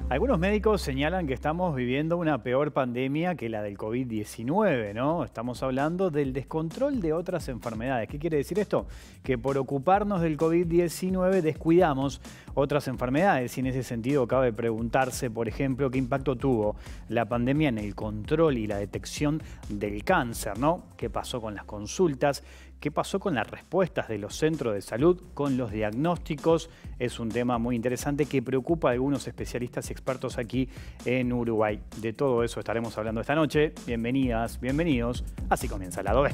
Algunos médicos señalan que estamos viviendo una peor pandemia que la del COVID-19, ¿no? Estamos hablando del descontrol de otras enfermedades. ¿Qué quiere decir esto? Que por ocuparnos del COVID-19 descuidamos otras enfermedades y en ese sentido cabe preguntarse, por ejemplo, qué impacto tuvo la pandemia en el control y la detección del cáncer, ¿no? ¿Qué pasó con las consultas? ¿Qué pasó con las respuestas de los centros de salud, con los diagnósticos? Es un tema muy interesante que preocupa a algunos especialistas y expertos aquí en Uruguay. De todo eso estaremos hablando esta noche. Bienvenidas, bienvenidos. Así comienza Lado B.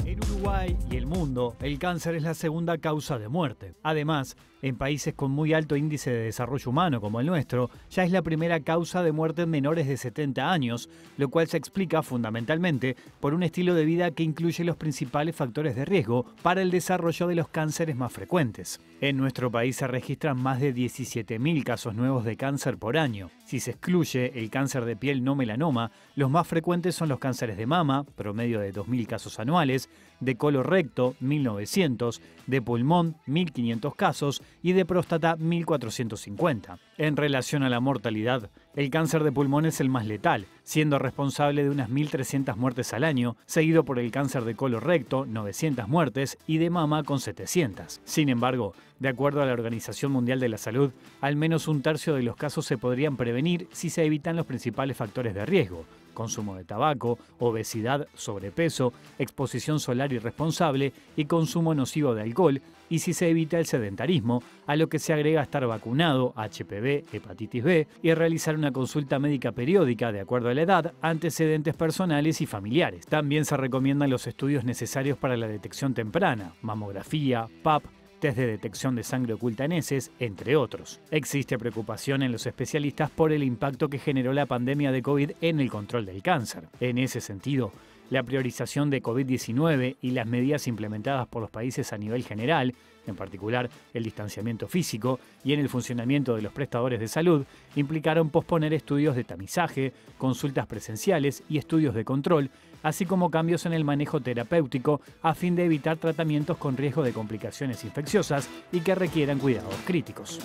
En Uruguay y el mundo, el cáncer es la segunda causa de muerte. Además, en países con muy alto índice de desarrollo humano como el nuestro, ya es la primera causa de muerte en menores de 70 años, lo cual se explica fundamentalmente por un estilo de vida que incluye los principales factores de riesgo para el desarrollo de los cánceres más frecuentes. En nuestro país se registran más de 17.000 casos nuevos de cáncer por año. Si se excluye el cáncer de piel no melanoma, los más frecuentes son los cánceres de mama, promedio de 2.000 casos anuales, de colorecto, 1.900, de pulmón, 1.500 casos y de próstata, 1.450. En relación a la mortalidad, el cáncer de pulmón es el más letal, siendo responsable de unas 1.300 muertes al año, seguido por el cáncer de colorecto, 900 muertes, y de mama con 700. Sin embargo, de acuerdo a la Organización Mundial de la Salud, al menos un tercio de los casos se podrían prevenir si se evitan los principales factores de riesgo: consumo de tabaco, obesidad, sobrepeso, exposición solar irresponsable y consumo nocivo de alcohol, y si se evita el sedentarismo, a lo que se agrega estar vacunado, HPV, hepatitis B, y realizar una consulta médica periódica de acuerdo a la edad, antecedentes personales y familiares. También se recomiendan los estudios necesarios para la detección temprana: mamografía, PAP, test de detección de sangre oculta en heces, entre otros. Existe preocupación en los especialistas por el impacto que generó la pandemia de COVID en el control del cáncer. En ese sentido, la priorización de COVID-19 y las medidas implementadas por los países a nivel general, en particular el distanciamiento físico y en el funcionamiento de los prestadores de salud, implicaron posponer estudios de tamizaje, consultas presenciales y estudios de control, así como cambios en el manejo terapéutico a fin de evitar tratamientos con riesgo de complicaciones infecciosas y que requieran cuidados críticos.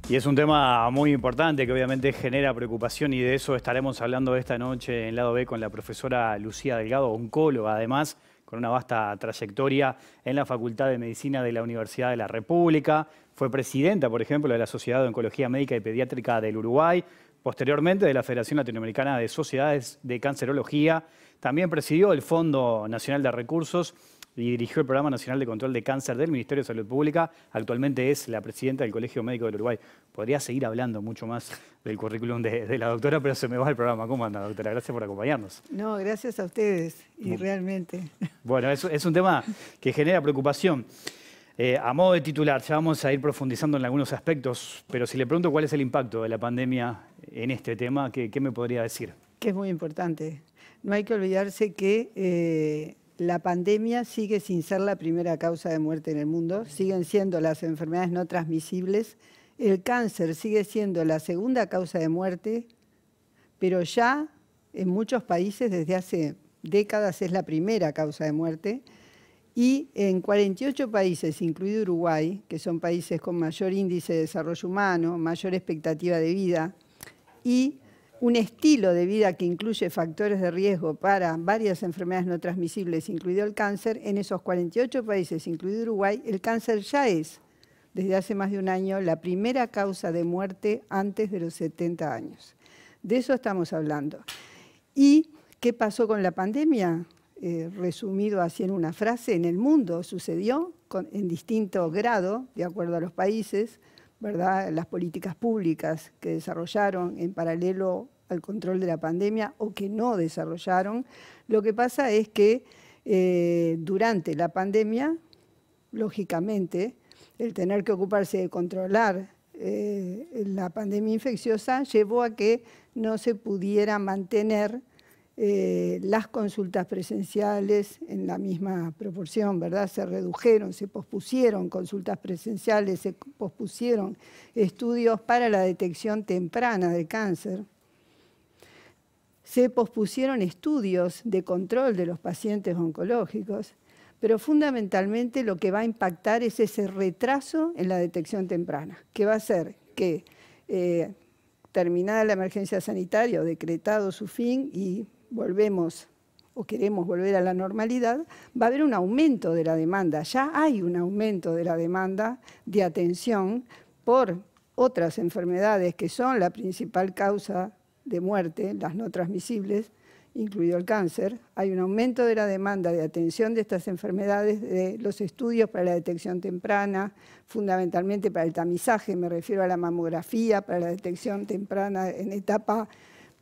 Y es un tema muy importante que obviamente genera preocupación y de eso estaremos hablando esta noche en Lado B con la profesora Lucía Delgado, oncóloga además, con una vasta trayectoria en la Facultad de Medicina de la Universidad de la República. Fue presidenta, por ejemplo, de la Sociedad de Oncología Médica y Pediátrica del Uruguay, posteriormente de la Federación Latinoamericana de Sociedades de Cancerología. También presidió el Fondo Nacional de Recursos y dirigió el Programa Nacional de Control de Cáncer del Ministerio de Salud Pública. Actualmente es la presidenta del Colegio Médico del Uruguay. Podría seguir hablando mucho más del currículum de la doctora, pero se me va el programa. ¿Cómo anda, doctora? Gracias por acompañarnos. No, gracias a ustedes, y realmente. Bueno, es un tema que genera preocupación. A modo de titular, ya vamos a ir profundizando en algunos aspectos, pero si le pregunto cuál es el impacto de la pandemia en este tema, ¿qué me podría decir? Que es muy importante. No hay que olvidarse que la pandemia sigue sin ser la primera causa de muerte en el mundo, siguen siendo las enfermedades no transmisibles, el cáncer sigue siendo la segunda causa de muerte, pero ya en muchos países desde hace décadas es la primera causa de muerte, y en 48 países, incluido Uruguay, que son países con mayor índice de desarrollo humano, mayor expectativa de vida y un estilo de vida que incluye factores de riesgo para varias enfermedades no transmisibles, incluido el cáncer, en esos 48 países, incluido Uruguay, el cáncer ya es, desde hace más de un año, la primera causa de muerte antes de los 70 años. De eso estamos hablando. ¿Y qué pasó con la pandemia? Resumido así en una frase, en el mundo sucedió en distinto grado, de acuerdo a los países, ¿verdad? Las políticas públicas que desarrollaron en paralelo al control de la pandemia o que no desarrollaron. Lo que pasa es que durante la pandemia, lógicamente, el tener que ocuparse de controlar la pandemia infecciosa llevó a que no se pudiera mantener las consultas presenciales en la misma proporción, ¿verdad? Se redujeron, se pospusieron consultas presenciales, se pospusieron estudios para la detección temprana de cáncer. se pospusieron estudios de control de los pacientes oncológicos, pero fundamentalmente lo que va a impactar es ese retraso en la detección temprana, que va a hacer que terminada la emergencia sanitaria o decretado su fin y volvemos o queremos volver a la normalidad, va a haber un aumento de la demanda. Ya hay un aumento de la demanda de atención por otras enfermedades que son la principal causa de muerte, las no transmisibles, incluido el cáncer. Hay un aumento de la demanda de atención de estas enfermedades, de los estudios para la detección temprana, fundamentalmente para el tamizaje, me refiero a la mamografía, para la detección temprana en etapa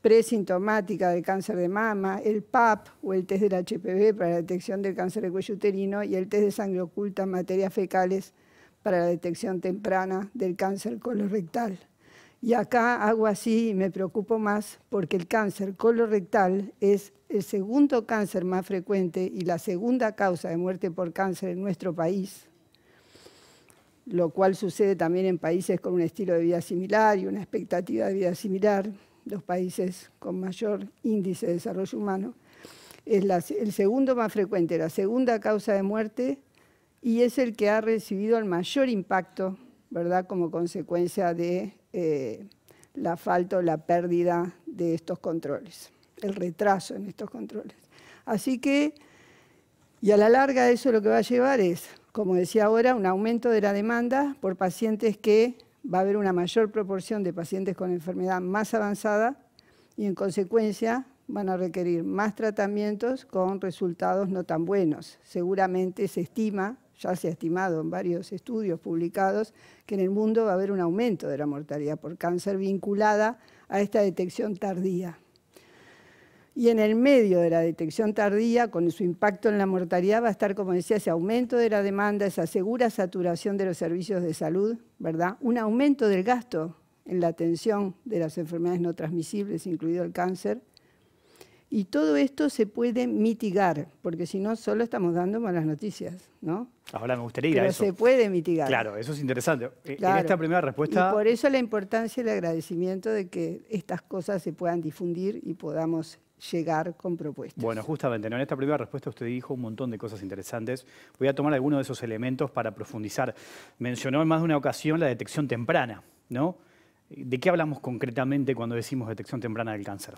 presintomática de cáncer de mama, el PAP o el test del HPV para la detección del cáncer de cuello uterino y el test de sangre oculta en materias fecales para la detección temprana del cáncer colorectal. Y acá hago así y me preocupo más porque el cáncer colorectal es el segundo cáncer más frecuente y la segunda causa de muerte por cáncer en nuestro país, lo cual sucede también en países con un estilo de vida similar y una expectativa de vida similar, los países con mayor índice de desarrollo humano. Es el segundo más frecuente, la segunda causa de muerte y es el que ha recibido el mayor impacto, ¿verdad?, como consecuencia de la falta o la pérdida de estos controles, el retraso en estos controles. Así que, y a la larga eso lo que va a llevar es, como decía ahora, un aumento de la demanda por pacientes que va a haber una mayor proporción de pacientes con enfermedad más avanzada y en consecuencia van a requerir más tratamientos con resultados no tan buenos. Seguramente se estima, ya se ha estimado en varios estudios publicados, que en el mundo va a haber un aumento de la mortalidad por cáncer vinculada a esta detección tardía. Y en el medio de la detección tardía, con su impacto en la mortalidad, va a estar, como decía, ese aumento de la demanda, esa segura saturación de los servicios de salud, ¿verdad? Un aumento del gasto en la atención de las enfermedades no transmisibles, incluido el cáncer. Y todo esto se puede mitigar, porque si no, solo estamos dando malas noticias, ¿no? Ahora me gustaría ir a Pero eso. se puede mitigar. Claro, eso es interesante. Claro. En esta primera respuesta... Y por eso la importancia y el agradecimiento de que estas cosas se puedan difundir y podamos llegar con propuestas. Bueno, justamente, ¿no? En esta primera respuesta usted dijo un montón de cosas interesantes. Voy a tomar algunos de esos elementos para profundizar. Mencionó en más de una ocasión la detección temprana, ¿no? ¿De qué hablamos concretamente cuando decimos detección temprana del cáncer?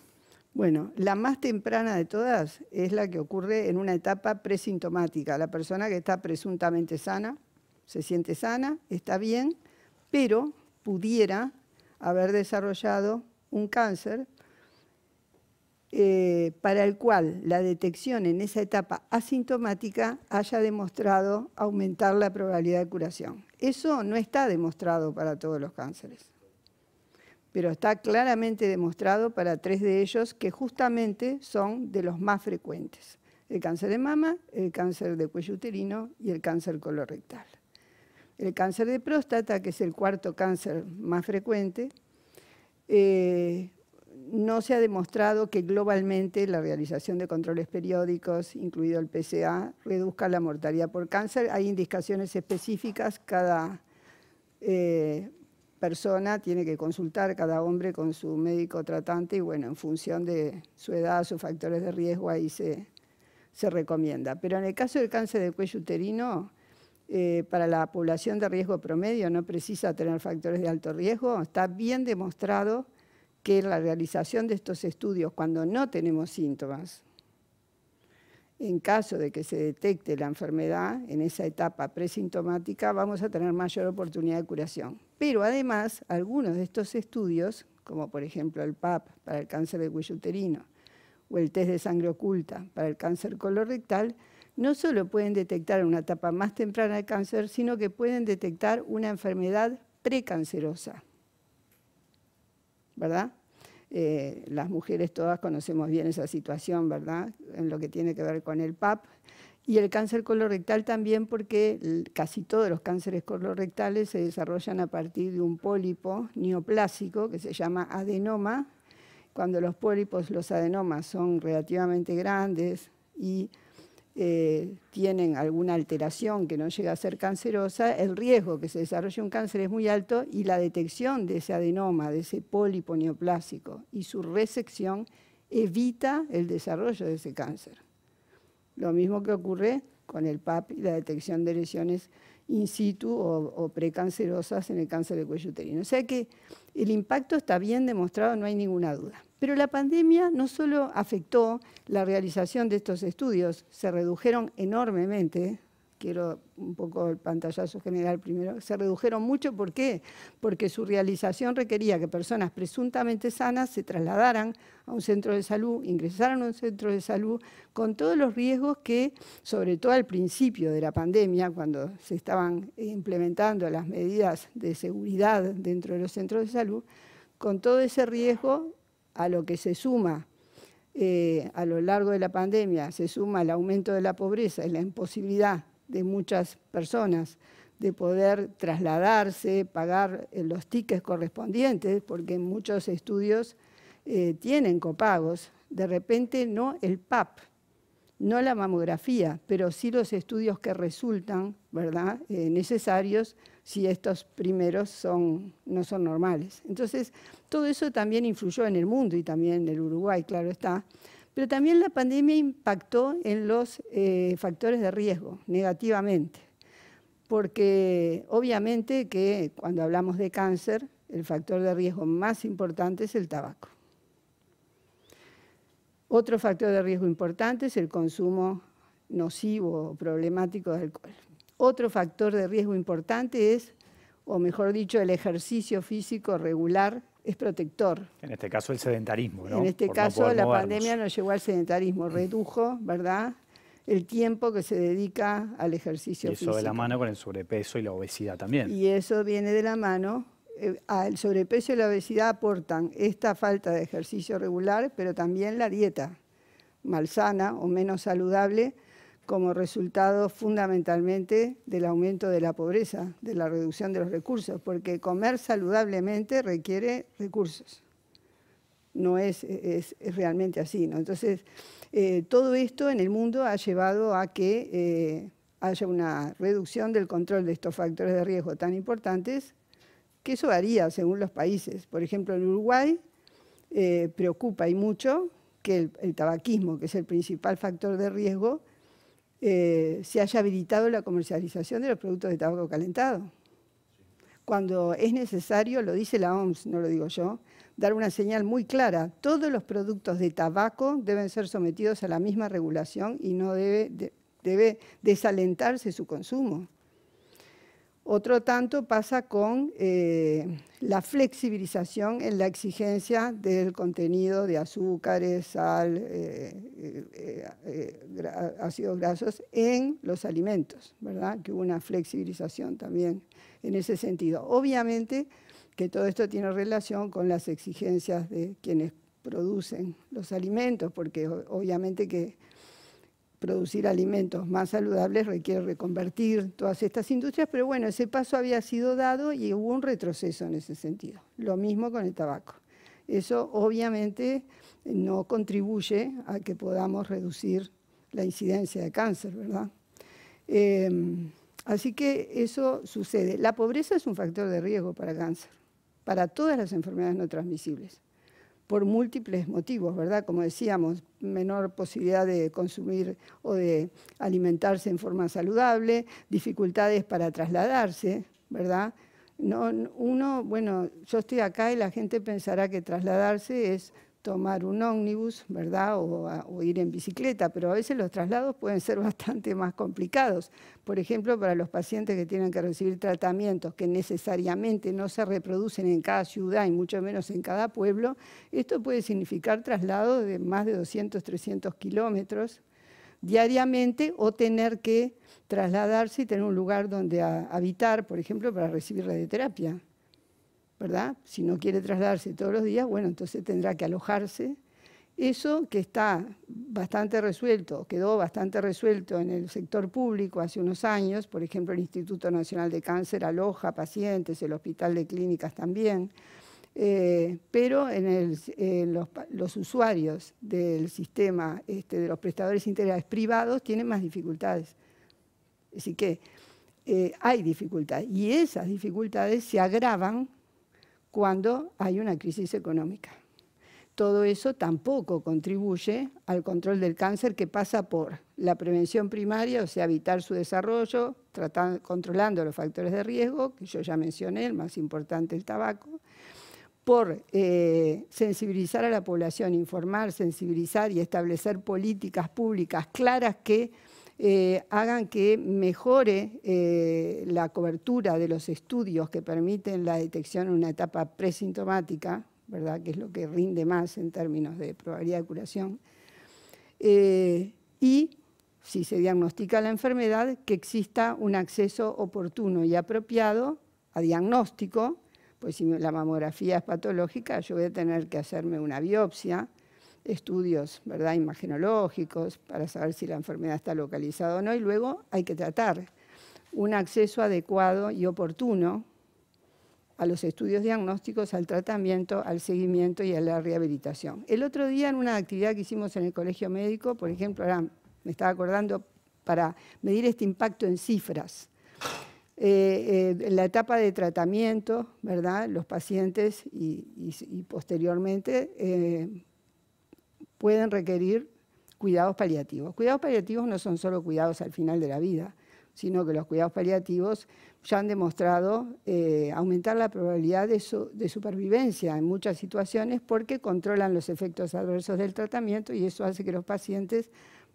Bueno, la más temprana de todas es la que ocurre en una etapa presintomática. La persona que está presuntamente sana, se siente sana, está bien, pero pudiera haber desarrollado un cáncer para el cual la detección en esa etapa asintomática haya demostrado aumentar la probabilidad de curación. Eso no está demostrado para todos los cánceres, pero está claramente demostrado para 3 de ellos que justamente son de los más frecuentes: el cáncer de mama, el cáncer de cuello uterino y el cáncer colorectal. El cáncer de próstata, que es el 4º cáncer más frecuente, no se ha demostrado que globalmente la realización de controles periódicos, incluido el PSA, reduzca la mortalidad por cáncer. Hay indicaciones específicas, cada persona tiene que consultar, cada hombre con su médico tratante y bueno, en función de su edad, sus factores de riesgo, ahí se recomienda. Pero en el caso del cáncer de cuello uterino, para la población de riesgo promedio no precisa tener factores de alto riesgo. Está bien demostrado que la realización de estos estudios cuando no tenemos síntomas, en caso de que se detecte la enfermedad en esa etapa presintomática, vamos a tener mayor oportunidad de curación. Pero además, algunos de estos estudios, como por ejemplo el PAP para el cáncer de cuello uterino o el test de sangre oculta para el cáncer colorectal, no solo pueden detectar en una etapa más temprana del cáncer, sino que pueden detectar una enfermedad precancerosa, ¿verdad? Las mujeres todas conocemos bien esa situación, ¿verdad?, en lo que tiene que ver con el PAP. Y el cáncer colorectal también, porque casi todos los cánceres colorectales se desarrollan a partir de un pólipo neoplásico que se llama adenoma. Cuando los pólipos, los adenomas, son relativamente grandes y tienen alguna alteración que no llega a ser cancerosa, el riesgo que se desarrolle un cáncer es muy alto y la detección de ese adenoma, de ese pólipo neoplásico y su resección evita el desarrollo de ese cáncer. Lo mismo que ocurre con el PAP y la detección de lesiones in situ o precancerosas en el cáncer de cuello uterino. O sea que el impacto está bien demostrado, no hay ninguna duda. Pero la pandemia no solo afectó la realización de estos estudios, se redujeron enormemente. Quiero un poco el pantallazo general primero. Se redujeron mucho, ¿por qué? Porque su realización requería que personas presuntamente sanas se trasladaran a un centro de salud, ingresaran a un centro de salud, con todos los riesgos que, sobre todo al principio de la pandemia, cuando se estaban implementando las medidas de seguridad dentro de los centros de salud, con todo ese riesgo, a lo que se suma a lo largo de la pandemia, se suma el aumento de la pobreza y la imposibilidad de muchas personas de poder trasladarse, pagar los tickets correspondientes, porque muchos estudios tienen copagos. De repente no el PAP, no la mamografía, pero sí los estudios que resultan, ¿verdad?, necesarios si estos primeros no son normales. Entonces, todo eso también influyó en el mundo y también en el Uruguay, claro está. Pero también la pandemia impactó en los factores de riesgo negativamente, porque obviamente que cuando hablamos de cáncer, el factor de riesgo más importante es el tabaco. Otro factor de riesgo importante es el consumo nocivo o problemático de alcohol. Otro factor de riesgo importante es, o mejor dicho, el ejercicio físico regular es protector. En este caso el sedentarismo, ¿no? En este caso no la movernos. pandemia nos llevó al sedentarismo, redujo, ¿verdad?, el tiempo que se dedica al ejercicio físico. Y eso de la mano con el sobrepeso y la obesidad también. Y eso viene de la mano. El sobrepeso y la obesidad aportan esta falta de ejercicio regular, pero también la dieta malsana o menos saludable como resultado fundamentalmente del aumento de la pobreza, de la reducción de los recursos, porque comer saludablemente requiere recursos. No es realmente así, ¿no? Entonces, todo esto en el mundo ha llevado a que haya una reducción del control de estos factores de riesgo tan importantes, que eso varía según los países. Por ejemplo, en Uruguay preocupa y mucho que el tabaquismo, que es el principal factor de riesgo, se haya habilitado la comercialización de los productos de tabaco calentado. Cuando es necesario, lo dice la OMS, no lo digo yo, dar una señal muy clara. Todos los productos de tabaco deben ser sometidos a la misma regulación y no debe desalentarse su consumo. Otro tanto pasa con la flexibilización en la exigencia del contenido de azúcares, sal, ácidos grasos en los alimentos, ¿verdad? Que hubo una flexibilización también en ese sentido. Obviamente que todo esto tiene relación con las exigencias de quienes producen los alimentos, porque obviamente que producir alimentos más saludables requiere reconvertir todas estas industrias, pero bueno, ese paso había sido dado y hubo un retroceso en ese sentido. Lo mismo con el tabaco. Eso obviamente no contribuye a que podamos reducir la incidencia de cáncer, ¿verdad? Así que eso sucede. La pobreza es un factor de riesgo para cáncer, para todas las enfermedades no transmisibles, por múltiples motivos, ¿verdad? Como decíamos, menor posibilidad de consumir o de alimentarse en forma saludable, dificultades para trasladarse, ¿verdad? Bueno, yo estoy acá y la gente pensará que trasladarse es tomar un ómnibus, ¿verdad? O ir en bicicleta, pero a veces los traslados pueden ser bastante más complicados. Por ejemplo, para los pacientes que tienen que recibir tratamientos que necesariamente no se reproducen en cada ciudad y mucho menos en cada pueblo, esto puede significar traslados de más de 200, 300 kilómetros diariamente o tener que trasladarse y tener un lugar donde habitar, por ejemplo, para recibir radioterapia, ¿verdad? Si no quiere trasladarse todos los días, bueno, entonces tendrá que alojarse. Eso que está bastante resuelto, quedó bastante resuelto en el sector público hace unos años, por ejemplo, el Instituto Nacional de Cáncer aloja pacientes, el Hospital de Clínicas también, pero los usuarios del sistema de los prestadores integrales privados tienen más dificultades. Así que hay dificultades y esas dificultades se agravan cuando hay una crisis económica. todo eso tampoco contribuye al control del cáncer, que pasa por la prevención primaria, o sea, evitar su desarrollo, controlando los factores de riesgo, que yo ya mencioné, el más importante el tabaco, por sensibilizar a la población, informar, sensibilizar y establecer políticas públicas claras que hagan que mejore la cobertura de los estudios que permiten la detección en una etapa presintomática, ¿verdad?, que es lo que rinde más en términos de probabilidad de curación, y si se diagnostica la enfermedad, que exista un acceso oportuno y apropiado a diagnóstico, pues si la mamografía es patológica, yo voy a tener que hacerme una biopsia, estudios, ¿verdad?, imagenológicos para saber si la enfermedad está localizada o no, y luego hay que tratar un acceso adecuado y oportuno a los estudios diagnósticos, al tratamiento, al seguimiento y a la rehabilitación. El otro día, en una actividad que hicimos en el Colegio Médico, por ejemplo, ahora me estaba acordando, para medir este impacto en cifras, en la etapa de tratamiento, ¿verdad?, los pacientes y posteriormente pueden requerir cuidados paliativos. Cuidados paliativos no son solo cuidados al final de la vida, sino que los cuidados paliativos ya han demostrado aumentar la probabilidad de supervivencia en muchas situaciones, porque controlan los efectos adversos del tratamiento, y eso hace que los pacientes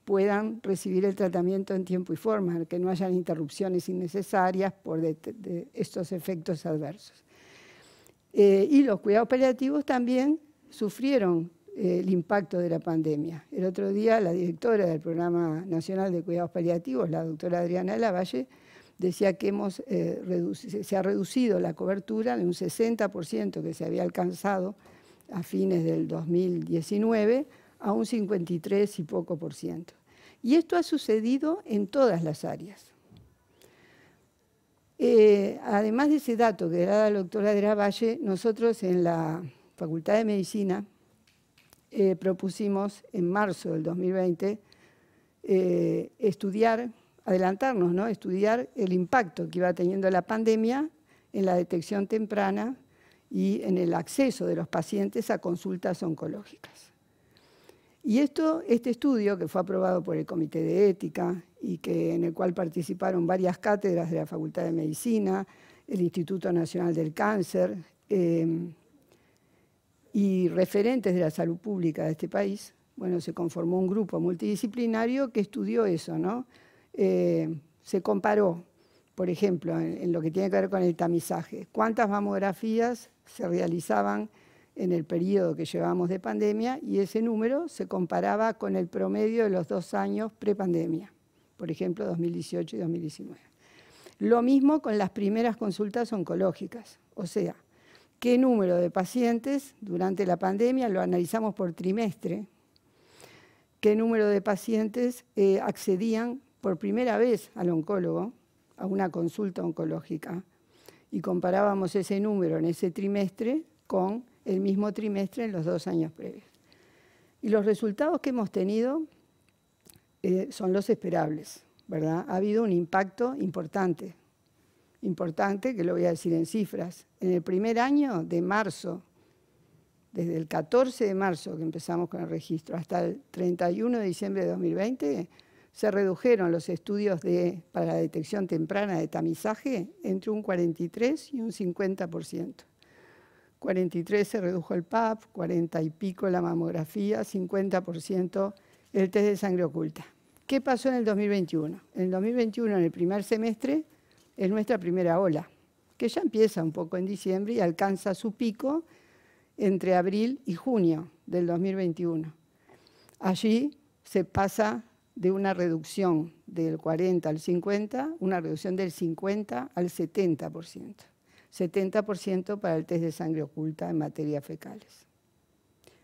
puedan recibir el tratamiento en tiempo y forma, que no hayan interrupciones innecesarias por estos efectos adversos. Y los cuidados paliativos también sufrieron el impacto de la pandemia. El otro día la directora del Programa Nacional de Cuidados Paliativos, la doctora Adriana de la Valle, decía que se ha reducido la cobertura de un 60% que se había alcanzado a fines del 2019 a un 53 y poco por ciento. Y esto ha sucedido en todas las áreas. Además de ese dato que da la doctora de la Valle, nosotros en la Facultad de Medicina propusimos en marzo del 2020 adelantarnos, ¿no?, estudiar el impacto que iba teniendo la pandemia en la detección temprana y en el acceso de los pacientes a consultas oncológicas. Y este estudio, que fue aprobado por el Comité de Ética y en el cual participaron varias cátedras de la Facultad de Medicina, el Instituto Nacional del Cáncer y referentes de la salud pública de este país, bueno, se conformó un grupo multidisciplinario que estudió eso, ¿no? Se comparó, por ejemplo, en lo que tiene que ver con el tamizaje, cuántas mamografías se realizaban en el periodo que llevamos de pandemia, y ese número se comparaba con el promedio de los 2 años prepandemia, por ejemplo, 2018 y 2019. Lo mismo con las primeras consultas oncológicas, o sea, qué número de pacientes durante la pandemia, lo analizamos por trimestre, qué número de pacientes accedían por primera vez al oncólogo, a una consulta oncológica, y comparábamos ese número en ese trimestre con el mismo trimestre en los 2 años previos. Y los resultados que hemos tenido son los esperables, ¿verdad? Ha habido un impacto importante, que lo voy a decir en cifras. En el primer año de marzo, desde el 14 de marzo que empezamos con el registro hasta el 31 de diciembre de 2020, se redujeron los estudios para la detección temprana de tamizaje entre un 43 y un 50%. 43 se redujo el PAP, 40 y pico la mamografía, 50% el test de sangre oculta. ¿Qué pasó en el 2021? En el 2021, en el primer semestre, es nuestra primera ola, que ya empieza un poco en diciembre y alcanza su pico entre abril y junio del 2021. Allí se pasa de una reducción del 40 al 50, una reducción del 50 al 70%. 70% para el test de sangre oculta en materias fecales.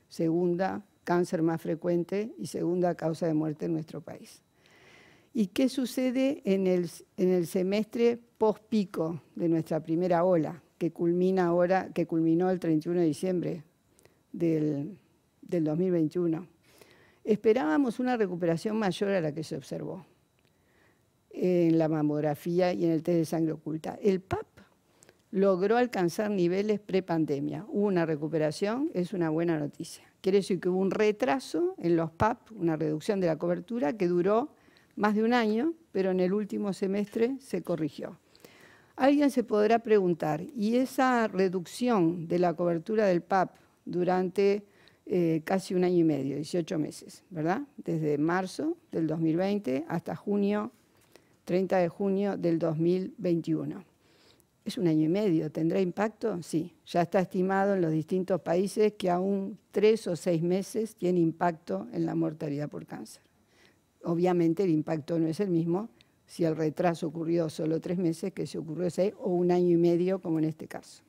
Segunda cáncer más frecuente y segunda causa de muerte en nuestro país. ¿Y qué sucede en el semestre post-pico de nuestra primera ola, que culminó el 31 de diciembre del 2021? Esperábamos una recuperación mayor a la que se observó en la mamografía y en el test de sangre oculta. El PAP logró alcanzar niveles prepandemia. Hubo una recuperación, es una buena noticia. Quiere decir que hubo un retraso en los PAP, una reducción de la cobertura que duró más de un año, pero en el último semestre se corrigió. Alguien se podrá preguntar, ¿y esa reducción de la cobertura del PAP durante casi un año y medio, 18 meses, ¿verdad? Desde marzo del 2020 hasta 30 de junio del 2021. Es un año y medio, ¿tendrá impacto? Sí, ya está estimado en los distintos países que aún 3 o 6 meses tiene impacto en la mortalidad por cáncer. Obviamente el impacto no es el mismo si el retraso ocurrió solo 3 meses que si ocurrió 6 o un año y medio como en este caso.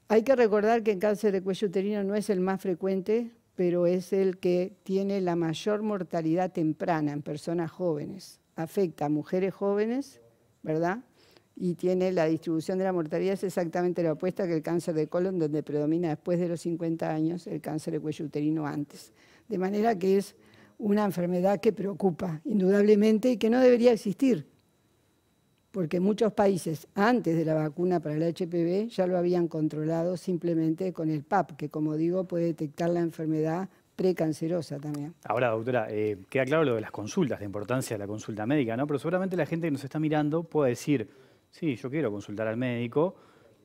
Hay que recordar que el cáncer de cuello uterino no es el más frecuente, pero es el que tiene la mayor mortalidad temprana en personas jóvenes. Afecta a mujeres jóvenes, ¿verdad? Y tiene la distribución de la mortalidad es exactamente la opuesta que el cáncer de colon, donde predomina después de los 50 años el cáncer de cuello uterino antes. De manera que es una enfermedad que preocupa indudablemente y que no debería existir, porque muchos países antes de la vacuna para el HPV ya lo habían controlado simplemente con el PAP, que como digo puede detectar la enfermedad precancerosa también. Ahora, doctora, queda claro lo de las consultas, la importancia de la consulta médica, ¿no? Pero seguramente la gente que nos está mirando puede decir, sí, yo quiero consultar al médico,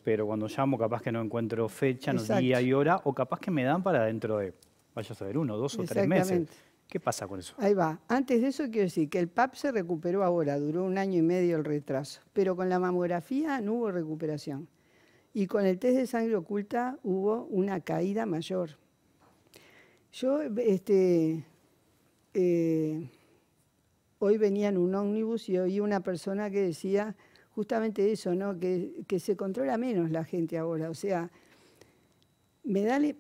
pero cuando llamo capaz que no encuentro fecha, no día y hora, o capaz que me dan para dentro de, vaya a saber, 1, 2 o 3 meses. ¿Qué pasa con eso? Ahí va. Antes de eso quiero decir que el PAP se recuperó ahora, duró un año y medio el retraso, pero con la mamografía no hubo recuperación. Y con el test de sangre oculta hubo una caída mayor. Yo hoy venía en un ómnibus y oí una persona que decía justamente eso, ¿no? Que se controla menos la gente ahora, o sea,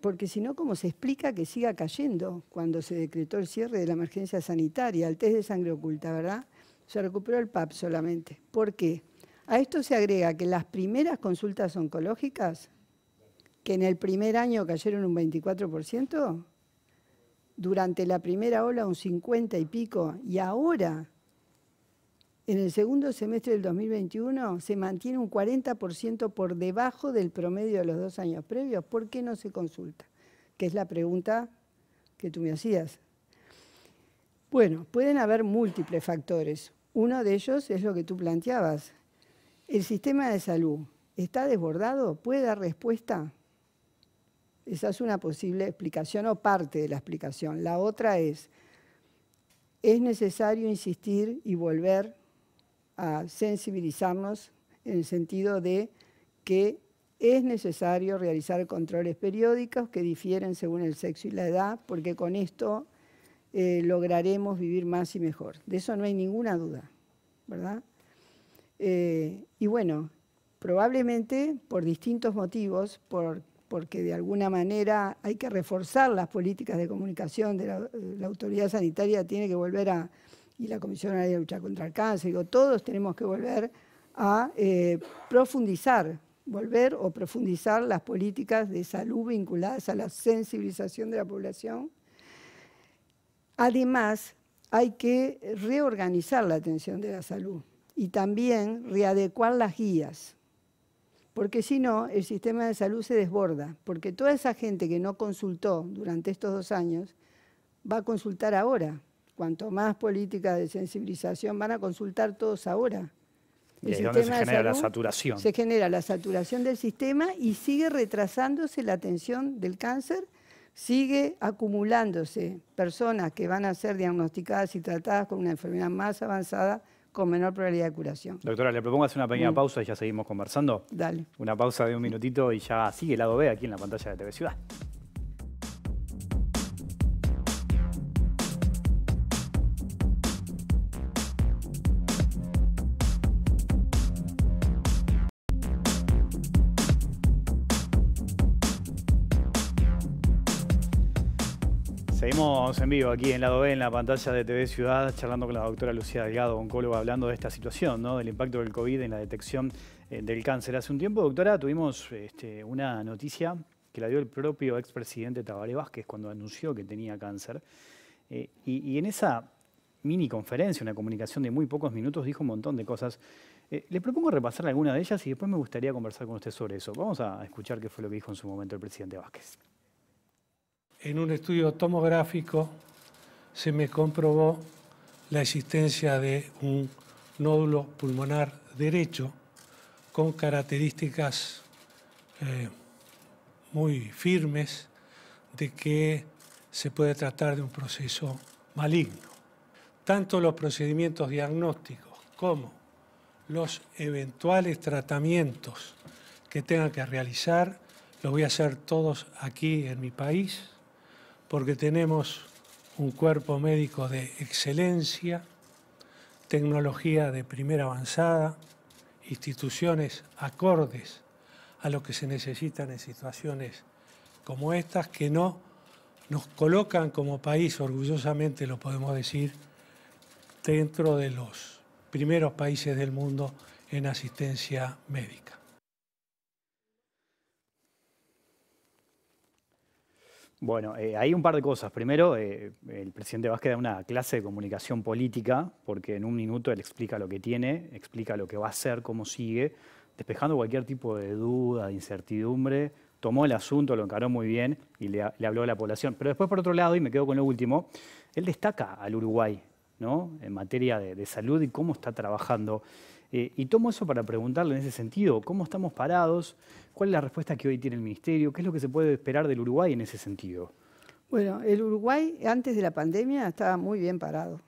porque si no, ¿cómo se explica que siga cayendo cuando se decretó el cierre de la emergencia sanitaria? El test de sangre oculta, ¿verdad? Se recuperó el PAP solamente. ¿Por qué? A esto se agrega que las primeras consultas oncológicas, que en el primer año cayeron un 24%, durante la primera ola un 50 y pico, y ahora, en el segundo semestre del 2021, se mantiene un 40% por debajo del promedio de los 2 años previos. ¿Por qué no se consulta? Que es la pregunta que tú me hacías. Bueno, pueden haber múltiples factores. Uno de ellos es lo que tú planteabas. ¿El sistema de salud está desbordado? ¿Puede dar respuesta? Esa es una posible explicación o parte de la explicación. La otra es necesario insistir y volver a sensibilizarnos en el sentido de que es necesario realizar controles periódicos que difieren según el sexo y la edad, porque con esto lograremos vivir más y mejor. De eso no hay ninguna duda, ¿verdad? Y bueno, probablemente por distintos motivos, porque de alguna manera hay que reforzar las políticas de comunicación de la autoridad sanitaria, tiene que volver a, y la Comisión Nacional de Lucha contra el Cáncer, digo, todos tenemos que volver a profundizar las políticas de salud vinculadas a la sensibilización de la población. Además, hay que reorganizar la atención de la salud y también readecuar las guías, porque si no, el sistema de salud se desborda, porque toda esa gente que no consultó durante estos 2 años va a consultar ahora. Cuanto más políticas de sensibilización van a consultar todos ahora. Y ahí es donde se genera la saturación. Se genera la saturación del sistema y sigue retrasándose la atención del cáncer, sigue acumulándose personas que van a ser diagnosticadas y tratadas con una enfermedad más avanzada con menor probabilidad de curación. Doctora, le propongo hacer una pequeña pausa y ya seguimos conversando. Dale. Una pausa de 1 minutito y ya sigue el lado B aquí en la pantalla de TV Ciudad. Seguimos en vivo aquí en Lado B, en la pantalla de TV Ciudad, charlando con la doctora Lucía Delgado, oncóloga, hablando de esta situación, ¿no? Del impacto del COVID en la detección del cáncer. Hace un tiempo, doctora, tuvimos una noticia que la dio el propio expresidente Tabaré Vázquez cuando anunció que tenía cáncer. Y en esa mini conferencia, una comunicación de muy pocos minutos, dijo un montón de cosas. Le propongo repasar alguna de ellas y después me gustaría conversar con usted sobre eso. Vamos a escuchar qué fue lo que dijo en su momento el presidente Vázquez. en un estudio tomográfico se me comprobó la existencia de un nódulo pulmonar derecho con características muy firmes de que se puede tratar de un proceso maligno. Tanto los procedimientos diagnósticos como los eventuales tratamientos que tenga que realizar, los voy a hacer todos aquí en mi país, porque tenemos un cuerpo médico de excelencia, tecnología de primera avanzada, instituciones acordes a lo que se necesitan en situaciones como estas, que no nos colocan como país, orgullosamente lo podemos decir, dentro de los primeros países del mundo en asistencia médica. Bueno, hay un par de cosas. Primero, el presidente Vázquez da una clase de comunicación política, porque en un minuto él explica lo que tiene, explica lo que va a hacer, cómo sigue, despejando cualquier tipo de duda, de incertidumbre. Tomó el asunto, lo encaró muy bien y le habló a la población. Pero después, por otro lado, y me quedo con lo último, él destaca al Uruguay, ¿no?, en materia de salud y cómo está trabajando. Y tomo eso para preguntarle en ese sentido, ¿cómo estamos parados? ¿Cuál es la respuesta que hoy tiene el Ministerio? ¿Qué es lo que se puede esperar del Uruguay en ese sentido? Bueno, el Uruguay antes de la pandemia estaba muy bien parado.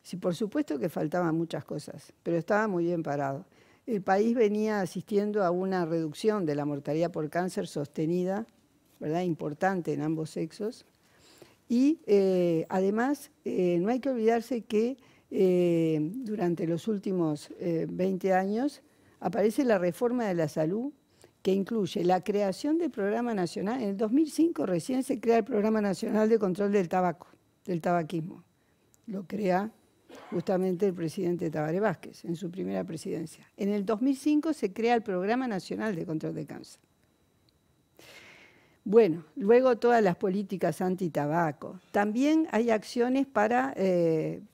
Sí, por supuesto que faltaban muchas cosas, pero estaba muy bien parado. El país venía asistiendo a una reducción de la mortalidad por cáncer sostenida, ¿verdad?, importante en ambos sexos. Y además, no hay que olvidarse que durante los últimos 20 años aparece la reforma de la salud, que incluye la creación del Programa Nacional. En el 2005 recién se crea el Programa Nacional de Control del Tabaco, del tabaquismo. Lo crea justamente el presidente Tabaré Vázquez en su primera presidencia. En el 2005 se crea el Programa Nacional de Control del Cáncer. Bueno, luego todas las políticas anti-tabaco. También hay acciones para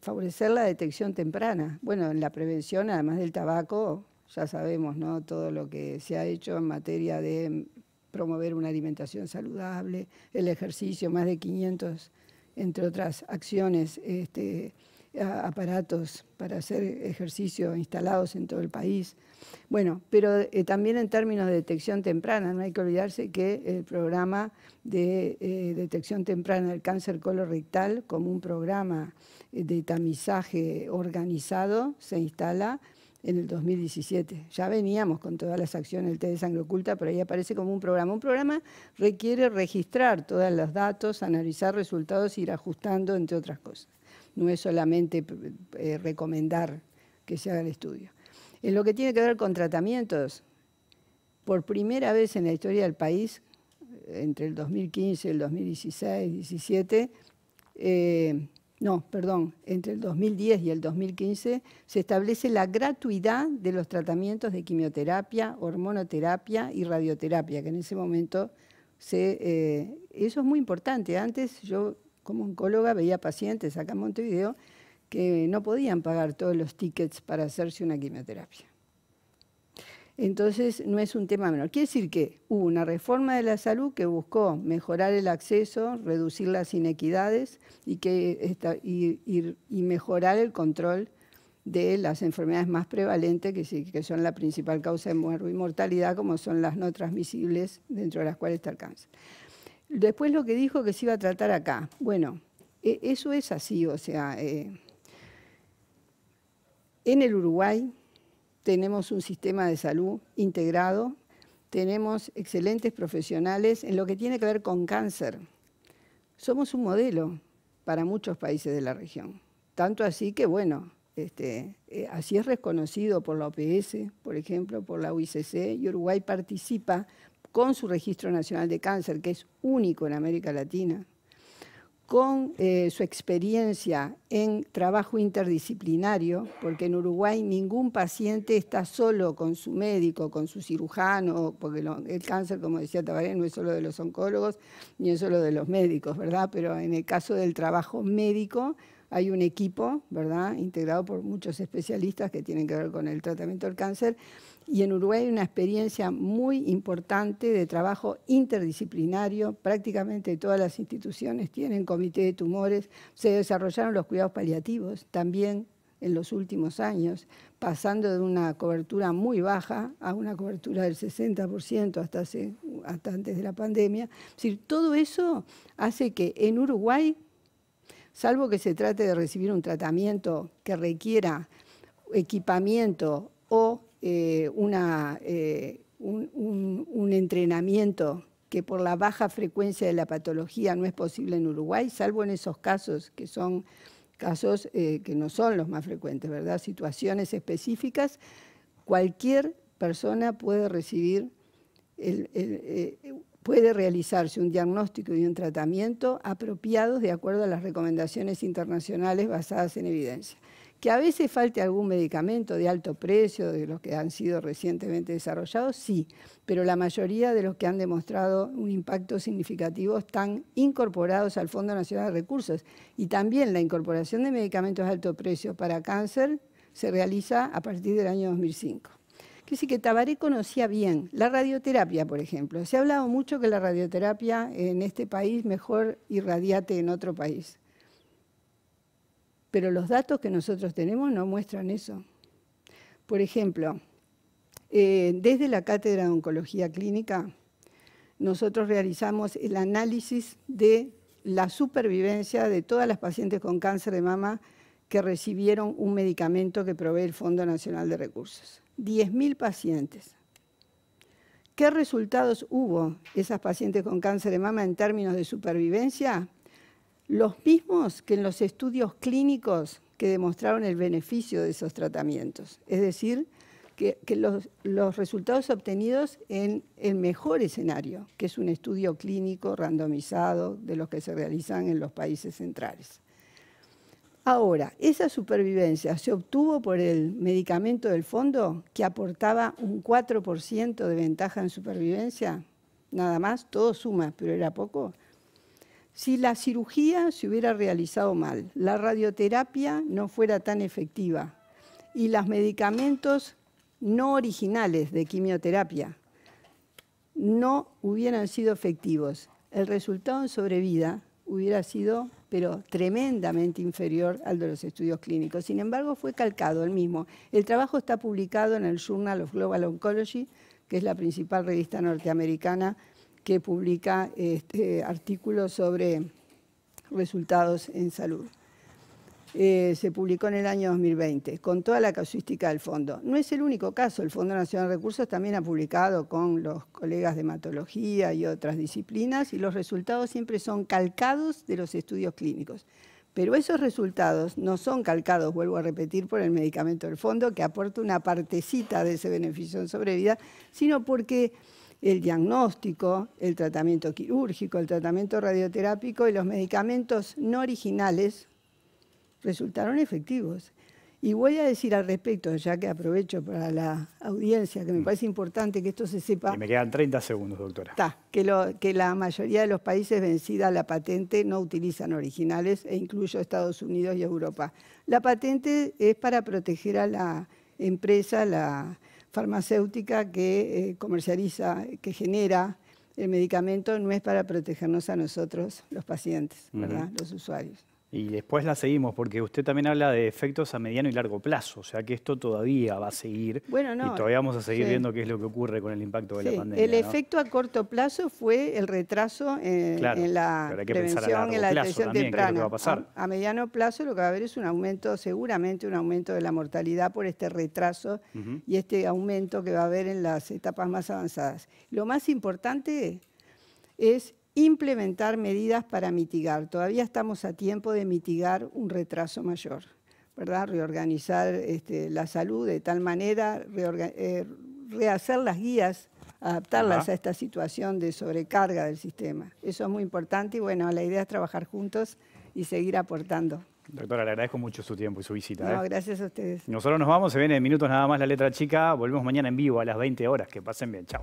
favorecer la detección temprana. Bueno, en la prevención, además del tabaco, ya sabemos, ¿no?, todo lo que se ha hecho en materia de promover una alimentación saludable, el ejercicio, más de 500, entre otras acciones, aparatos para hacer ejercicio instalados en todo el país. Bueno, pero también en términos de detección temprana, no hay que olvidarse que el programa de detección temprana del cáncer colorectal, como un programa de tamizaje organizado, se instala en el 2017. Ya veníamos con todas las acciones del test de sangre oculta, pero ahí aparece como un programa. Un programa requiere registrar todos los datos, analizar resultados e ir ajustando, entre otras cosas. No es solamente recomendar que se haga el estudio. En lo que tiene que ver con tratamientos, por primera vez en la historia del país, entre el 2015 y el 2016, 17, entre el 2010 y el 2015, se establece la gratuidad de los tratamientos de quimioterapia, hormonoterapia y radioterapia, que en ese momento eso es muy importante. Antes yo, como oncóloga, veía pacientes acá en Montevideo que no podían pagar todos los tickets para hacerse una quimioterapia. Entonces, no es un tema menor. Quiere decir que hubo una reforma de la salud que buscó mejorar el acceso, reducir las inequidades y mejorar el control de las enfermedades más prevalentes, que son la principal causa de muerte y mortalidad, como son las no transmisibles, dentro de las cuales está el cáncer. Después lo que dijo que se iba a tratar acá. Bueno, eso es así, o sea, en el Uruguay tenemos un sistema de salud integrado, tenemos excelentes profesionales en lo que tiene que ver con cáncer. Somos un modelo para muchos países de la región. Tanto así que, bueno, así es reconocido por la OPS, por ejemplo, por la UICC, y Uruguay participa con su Registro Nacional de Cáncer, que es único en América Latina, con su experiencia en trabajo interdisciplinario, porque en Uruguay ningún paciente está solo con su médico, con su cirujano, porque el cáncer, como decía Tabaré, no es solo de los oncólogos, ni es solo de los médicos, ¿verdad? Pero en el caso del trabajo médico, hay un equipo, ¿verdad?, integrado por muchos especialistas que tienen que ver con el tratamiento del cáncer. Y en Uruguay hay una experiencia muy importante de trabajo interdisciplinario. Prácticamente todas las instituciones tienen comité de tumores. Se desarrollaron los cuidados paliativos también en los últimos años, pasando de una cobertura muy baja a una cobertura del 60% hasta antes de la pandemia. Es decir, todo eso hace que en Uruguay, salvo que se trate de recibir un tratamiento que requiera equipamiento o un entrenamiento que por la baja frecuencia de la patología no es posible en Uruguay, salvo en esos casos que son casos que no son los más frecuentes, ¿verdad? Situaciones específicas, cualquier persona puede recibir, puede realizarse un diagnóstico y un tratamiento apropiados de acuerdo a las recomendaciones internacionales basadas en evidencia. Que a veces falte algún medicamento de alto precio, de los que han sido recientemente desarrollados, sí, pero la mayoría de los que han demostrado un impacto significativo están incorporados al Fondo Nacional de Recursos. Y también la incorporación de medicamentos de alto precio para cáncer se realiza a partir del año 2005. Quiere decir que Tabaré conocía bien la radioterapia, por ejemplo. Se ha hablado mucho que la radioterapia en este país mejor irradia en otro país. Pero los datos que nosotros tenemos no muestran eso. Por ejemplo, desde la Cátedra de Oncología Clínica, nosotros realizamos el análisis de la supervivencia de todas las pacientes con cáncer de mama que recibieron un medicamento que provee el Fondo Nacional de Recursos. 10.000 pacientes. ¿Qué resultados hubo esas pacientes con cáncer de mama en términos de supervivencia? Los mismos que en los estudios clínicos que demostraron el beneficio de esos tratamientos. Es decir, que los resultados obtenidos en el mejor escenario, que es un estudio clínico randomizado de los que se realizan en los países centrales. Ahora, esa supervivencia se obtuvo por el medicamento del fondo que aportaba un 4% de ventaja en supervivencia, nada más, todo suma, pero era poco. Si la cirugía se hubiera realizado mal, la radioterapia no fuera tan efectiva y los medicamentos no originales de quimioterapia no hubieran sido efectivos, el resultado en sobrevida hubiera sido, pero tremendamente inferior al de los estudios clínicos. Sin embargo, fue calcado el mismo. El trabajo está publicado en el Journal of Global Oncology, que es la principal revista norteamericana que publica artículos sobre resultados en salud. Se publicó en el año 2020, con toda la casuística del fondo. No es el único caso, el Fondo Nacional de Recursos también ha publicado con los colegas de hematología y otras disciplinas, y los resultados siempre son calcados de los estudios clínicos. Pero esos resultados no son calcados, vuelvo a repetir, por el medicamento del fondo, que aporta una partecita de ese beneficio en sobrevida, sino porque el diagnóstico, el tratamiento quirúrgico, el tratamiento radioterápico y los medicamentos no originales resultaron efectivos. Y voy a decir al respecto, ya que aprovecho para la audiencia, que me parece importante que esto se sepa. Y me quedan 30 segundos, doctora. Que la mayoría de los países vencida la patente no utilizan originales, e incluyo Estados Unidos y Europa. La patente es para proteger a la empresa, la farmacéutica que comercializa, que genera el medicamento, no es para protegernos a nosotros, los pacientes, ¿verdad? Los usuarios. Y después la seguimos, porque usted también habla de efectos a mediano y largo plazo, o sea que esto todavía va a seguir, bueno, no, y todavía vamos a seguir viendo qué es lo que ocurre con el impacto de la pandemia. El efecto a corto plazo fue el retraso en la prevención, en la detección temprana. A mediano plazo lo que va a haber es un aumento, seguramente un aumento de la mortalidad por este retraso y este aumento que va a haber en las etapas más avanzadas. Lo más importante es implementar medidas para mitigar. Todavía estamos a tiempo de mitigar un retraso mayor, ¿verdad? Reorganizar la salud de tal manera, rehacer las guías, adaptarlas a esta situación de sobrecarga del sistema. Eso es muy importante y bueno, la idea es trabajar juntos y seguir aportando. Doctora, le agradezco mucho su tiempo y su visita. No, gracias a ustedes. Nosotros nos vamos, se viene en minutos nada más la letra chica. Volvemos mañana en vivo a las 20 horas. Que pasen bien. Chao.